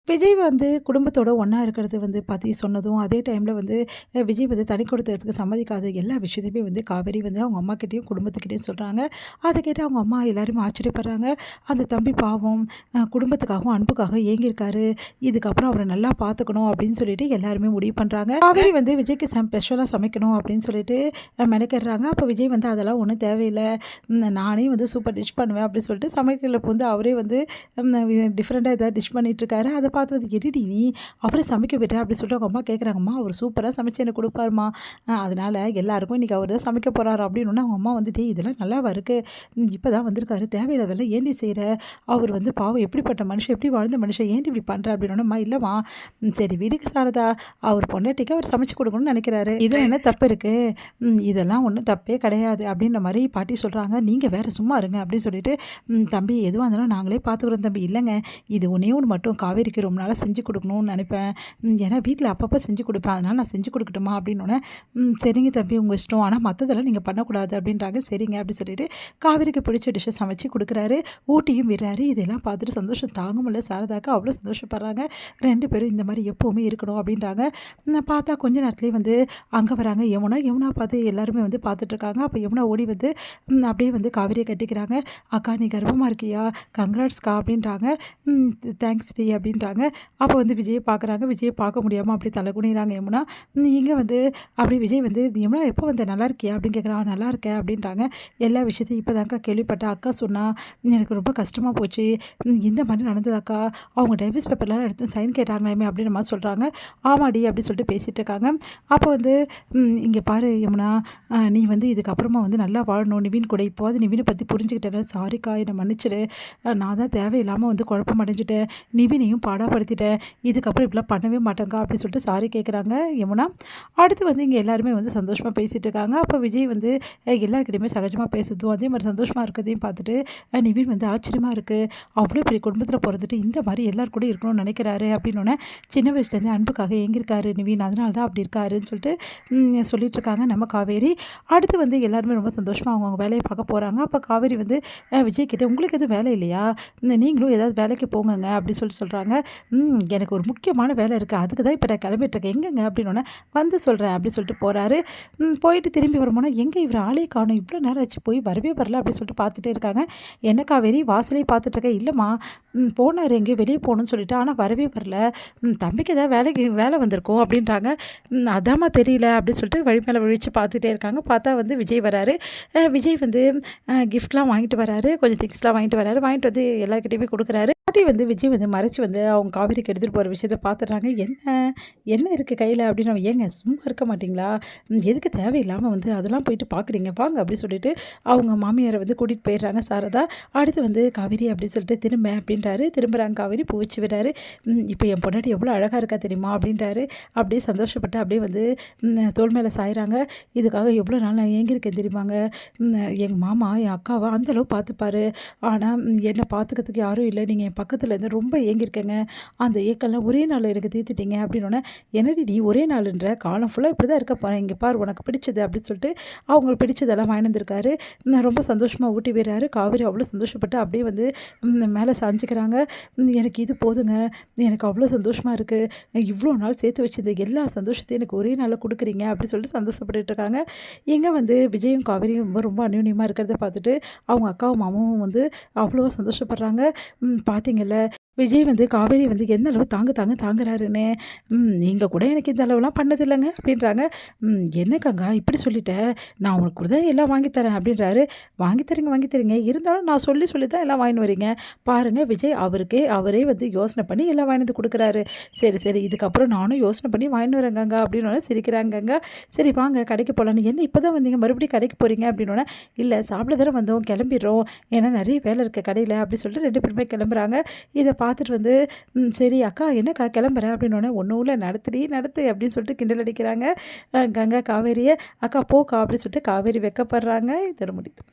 விஜய் வந்து குடும்பத்தோட ஒன்றா இருக்கிறது வந்து பற்றி சொன்னதும், அதே டைமில் வந்து விஜய் வந்து தனி கொடுத்ததுக்கு சம்மதிக்காத எல்லா விஷயத்தையுமே வந்து காவேரி வந்து அவங்க அம்மாக்கிட்டேயும் குடும்பத்துக்கிட்டேயும் சொல்கிறாங்க. அதை கேட்டு அவங்க அம்மா எல்லாருமே ஆச்சரியப்படுறாங்க. அந்த தம்பி பாவம் குடும்பத்துக்காகவும் அன்புக்காகவும் ஏங்கியிருக்காரு. இதுக்கப்புறம் அவரை நல்லா பார்த்துக்கணும் அப்படின்னு சொல்லிட்டு எல்லாருமே முடிவு பண்ணுறாங்க. காவேரி வந்து விஜய்க்கு ஸ்பெஷலாக சமைக்கணும் அப்படின்னு சொல்லிட்டு மெனக்கிடுறாங்க. அப்போ விஜய் வந்து அதெல்லாம் ஒன்றும் தேவையில்லை, நானே வந்து சூப்பர் டிஷ் பண்ணுவேன் அப்படின்னு சொல்லிட்டு சமைக்கல வந்து அவரே வந்து டிஃப்ரெண்ட்டாக ஏதாவது டிஷ் பண்ணிகிட்ருக்காரு. அதை பார்த்து வந்து எடிடி நீ அவரை சமைக்க விட்ட அப்படின்னு சொல்லிட்டு அவங்க அம்மா கேட்குறாங்கம்மா. அவர் சூப்பராக சமைச்சு எனக்கு கொடுப்பாருமா, அதனால் எல்லாருக்கும் இன்றைக்கி அவர் தான் சமைக்க போகிறாரு அப்படின்னு அவங்க அம்மா வந்துட்டு இதெல்லாம் நல்லாவா இருக்குது, இப்போ தான் வந்திருக்காரு, தேவையில்லாதெல்லாம் ஏண்டி செய்கிற, அவர் வந்து பாவம் எப்படிப்பட்ட மனுஷன், எப்படி வாழ்ந்த மனுஷன், ஏன்டி இப்படி பண்ணுற அப்படின்னோடம்மா. இல்லைம்மா சரி வீட்டுக்கு சாரதா, அவர் பொண்டாட்டிக்கு அவர் சமைச்சு கொடுக்கணும்னு நினைக்கிறாரு, இதில் என்ன தப்பு இருக்குது, இதெல்லாம் ஒன்றும் தப்பே கிடையாது அப்படின்ற மாதிரி பாட்டி சொல்கிறாங்க. நீங்கள் வேறு சும்மா இருங்க அப்படின்னு சொல்லிட்டு தம்பி எதுவாக இருந்தாலும் நாங்களே பார்த்துக்குறோம் தம்பி. இல்லைங்க இது ஒன்றே ஒன்று மட்டும் காவேரிக்கு ரொம்ப நாளாக செஞ்சு கொடுக்கணும்னு நினைப்பேன், ஏன்னா வீட்டில் அப்பப்போ செஞ்சு கொடுப்பேன், அதனால் நான் செஞ்சு கொடுக்கட்டுமா அப்படின்னோடனே சரிங்க தம்பி உங்கள் இஷ்டம், ஆனால் மற்றதெல்லாம் நீங்கள் பண்ணக்கூடாது அப்படின்றாங்க. சரிங்க அப்படின்னு சொல்லிட்டு காவேரிக்கு பிடிச்ச டிஷ்ஷை சமைச்சு கொடுக்குறாரு, ஊட்டியும் விடுறாரு. இதெல்லாம் பார்த்துட்டு சந்தோஷம் தாங்க முடியல சாரதாக்கா, அவ்வளோ சந்தோஷப்படுறாங்க. 2 பேரும் இந்த மாதிரி எப்போவுமே இருக்கணும் அப்படின்றாங்க. பார்த்தா கொஞ்ச நேரத்துலேயே வந்து அங்கே வராங்க யமுனா பார்த்து எல்லாருமே வந்து பார்த்துட்ருக்காங்க. அப்போ யமுனா ஓடி வந்து அப்படியே வந்து காவேரியை கட்டிக்கிறாங்க. அக்கா நீ கர்ப்பமாக இருக்கியா, கங்க்ராட்ஸ்க்கா அப்படின்றாங்க. தேங்க்ஸ் டி அப்படின்றாங்க. அப்போ வந்து விஜயை பார்க்குறாங்க. விஜயை பார்க்க முடியாமல் அப்படி தலை குனிகிறாங்க யமுனா. இங்கே வந்து அப்படி விஜய் வந்து யமுனா எப்போ வந்த நல்லா இருக்கியா அப்படின்னு கேட்குறான். நல்லா இருக்கேன் அப்படின்றாங்க. எல்லா விஷயத்தையும் இப்போ தான்க்கா கேள்விப்பட்டேன், அக்கா சொன்னா எனக்கு ரொம்ப கஷ்டமாக போச்சு, இந்த மாதிரி நடந்ததாக்கா, அவங்க டைவர்ஸ் பேப்பர்லாம் எடுத்து சைன் கேட்டாங்களாமே அப்படின்ற மாதிரி சொல்கிறாங்க. ஆமாடி அப்படின்னு சொல்லிட்டு பேசிகிட்டு இருக்காங்க. அப்போ வந்து இங்கே பாரு யமுனா, நீ வந்து இதுக்கப்புறமா வந்து நல்லா வாழணும் நிவின் கூட, இப்போது நிவினை பற்றி புரிஞ்சுக்கிட்டேன், சாரிக்கா என்னை மன்னிச்சிடு, நான் தான் தேவையில்லாமல் வந்து குழப்பம் அடைஞ்சிட்டேன், நிவினையும் பாடாப்படுத்திட்டேன், இதுக்கப்புறம் இப்படிலாம் பண்ணவே மாட்டேங்க்கா அப்படின்னு சொல்லிட்டு சாரி கேட்குறாங்க யமுனா. அடுத்து வந்து இங்கே எல்லாருமே வந்து சந்தோஷமாக பேசிகிட்டு இருக்காங்க. அப்போ விஜய் வந்து எல்லாருக்கிட்டையுமே சகஜமாக பேசுறதும் அதே மாதிரி சந்தோஷமாக இருக்கிறதையும் பார்த்துட்டு நிவின் வந்து ஆச்சரியமாக இருக்குது, அவ்வளோ பெரிய குடும்பத்தில் பிறந்துட்டு இந்த மாதிரி எல்லாரும் கூட இருக்கணும்னு நினைக்கிறாரு அப்படின்னோடனே, சின்ன வயசுலேருந்து அன்புக்காக ஏங்கியிருக்காரு நிவின், அதனால தான் அப்படி இருக்காருன்னு சொல்லிட்டு சொல்லிட்டு இருக்காங்க நம்ம காவேரி. அடுத்து வந்து எல்லாருமே ரொம்ப சந்தோஷமாக அவங்கவுங்க வேலையை பார்க்க போகிறாங்க. அப்போ காவேரி வந்து விஜய் கிட்டே உங்களுக்கு எதுவும் வேலை இல்லையா, நீங்களும் ஏதாவது வேலைக்கு போங்கங்க அப்படின்னு சொல்லிட்டு சொல்கிறாங்க. எனக்கு ஒரு முக்கியமான வேலை இருக்குது, அதுக்கு தான் இப்போ நான் கிளம்பிட்டுருக்கேன், எங்கேங்க அப்படின்னோடனே வந்து சொல்கிறேன் அப்படின்னு சொல்லிட்டு போகிறாரு. போயிட்டு திரும்பி வரும்போனா எங்கே இவர் ஆளே காணும், இவ்வளோ நேரம் ஆச்சு போய் வரவே வரல அப்படின்னு சொல்லிட்டு பார்த்துட்டே இருக்காங்க. என்ன காவேரி வாசலே பார்த்துட்ருக்கேன், இல்லைம்மா போனார் எங்கேயோ வெளியே போகணும்னு சொல்லிட்டு, ஆனால் வரவே வரல, தம்பிக்கு ஏதாவது வேலை வந்திருக்கோம் அப்படின்றாங்க. அதாம்மா தெரியல அப்படின்னு சொல்லிட்டு வழி மேலே வழிச்சு பார்த்துட்டே இருக்காங்க. பார்த்தா வந்து விஜய் வராரு. விஜய் வந்து கிஃப்ட்லாம் வாங்கிட்டு வராரு, கொஞ்சம் திங்ஸ்லாம் வாங்கிட்டு வராரு, வாங்கிட்டு வந்து எல்லாருக்கிட்டையுமே கொடுக்குறாரு. பாட்டி வந்து விஜய் வந்து மறைச்சி வந்து அவங்க காவேரிக்கு எடுத்துகிட்டு போகிற விஷயத்த பார்த்துட்றாங்க. என்ன இருக்குது கையில் அப்படின்னு, ஏங்க சும்மா இருக்க மாட்டிங்களா, எதுக்கு தேவையில்லாமல் வந்து அதெல்லாம் போயிட்டு பார்க்குறீங்க, வாங்க அப்படின்னு சொல்லிட்டு அவங்க மாமியாரை வந்து கூட்டிகிட்டு போயிடுறாங்க சாரதா. அடுத்து வந்து காவேரி அப்படின்னு சொல்லிட்டு திரும்ப அப்படின்றாரு. திரும்புகிறாங்க காவேரி, பூ வச்சு விடுறாரு. இப்போ என் பொண்டாட்டி எவ்வளோ அழகாக இருக்கா தெரியுமா அப்படின்றாரு. அப்படியே சந்தோஷப்பட்டு அப்படியே வந்து தோள் மேலே சாயிறாங்க. இதுக்காக எவ்வளோ நாள் நான் ஏங்கியிருக்கேன் தெரியுமாங்க, எங்கள் மாமா என் அக்காவை அந்தளவு பார்த்துப்பாரு, ஆனால் என்னை பார்த்துக்கிறதுக்கு யாரும் இல்லை, நீங்கள் என் பக்கத்தில் இருந்து ரொம்ப ஏங்கியிருக்கேங்க, அந்த ஏக்கெல்லாம் ஒரே நாள் எனக்கு தீர்த்துட்டீங்க அப்படின்னோடனே, என்னடி நீ ஒரே நாளுன்ற, காலம் ஃபுல்லாக இப்படி தான் இருக்க போகிறேன், இங்கே பாரு உனக்கு பிடிச்சது அப்படின்னு சொல்லிட்டு அவங்களுக்கு பிடிச்சதெல்லாம் வாங்கியிருந்திருக்காரு. ரொம்ப சந்தோஷமாக ஊட்டி விடுறாரு. காவேரி அவ்வளோ சந்தோஷப்பட்டு அப்படியே வந்து மேலே சாஞ்சிக்கிறாங்க. எனக்கு இது போதுங்க, எனக்கு அவ்வளோ சந்தோஷமாக இருக்குது, இவ்வளோ நாள் சேர்த்து வச்சிருந்த எல்லா சந்தோஷத்தையும் எனக்கு ஒரே நாளில் கொடுக்குறீங்க அப்படின்னு சொல்லிட்டு சந்தோஷப்பட்டு இருக்காங்க. இங்கே வந்து விஜயும் காவேரியும் ரொம்ப அந்யோன்யமாக இருக்கிறத பார்த்துட்டு அவங்க அக்காவும் மாமாவும் வந்து அவ்வளோ சந்தோஷப்படுறாங்க. பார்த்தீங்கல்ல விஜய் வந்து காவேரி வந்து எந்த அளவு தாங்குறாருன்னு, நீங்கள் கூட எனக்கு இந்த அளவுலாம் பண்ணதில்லைங்க அப்படின்றாங்க. என்னக்கங்கா இப்படி சொல்லிட்டேன், நான் உனக்கு கூட தான் எல்லாம் வாங்கித்தரேன் அப்படின்றாரு. வாங்கி தரீங்க, இருந்தாலும் நான் சொல்லி தான் எல்லாம் வாங்கின்னு வரீங்க பாருங்கள். விஜய் அவரே வந்து யோசனை பண்ணி எல்லாம் வாங்கிட்டு வந்து கொடுக்குறாரு. சரி இதுக்கப்புறம் நானும் யோசனை பண்ணி வாங்கின்னு வரேங்கங்க அப்படின்னு சிரிக்கிறாங்கங்க. சரி வாங்க கடைக்கு போகலான்னு, என்ன இப்போ தான் வந்தீங்க மறுபடியும் கடைக்கு போகிறீங்க அப்படின்னோடனே, இல்லை சாப்பிட தானே வந்தோம் கிளம்பிடுறோம், ஏன்னா நிறைய வேலை இருக்குது கடையில் அப்படின்னு சொல்லிட்டு 2 பேருமே கிளம்புறாங்க. இதை பார்த்துட்டு வந்து சரி அக்கா என்னக்கா கிளம்புற அப்படின்னோடனே, ஒன்றும் இல்லை நடத்து அப்படின்னு சொல்லிட்டு கிண்டல் அடிக்கிறாங்க கங்கா காவேரியை. அக்கா போக்கா அப்படின்னு சொல்லிட்டு காவேரி வெக்கப்படுறாங்க. இதோட முடியுது.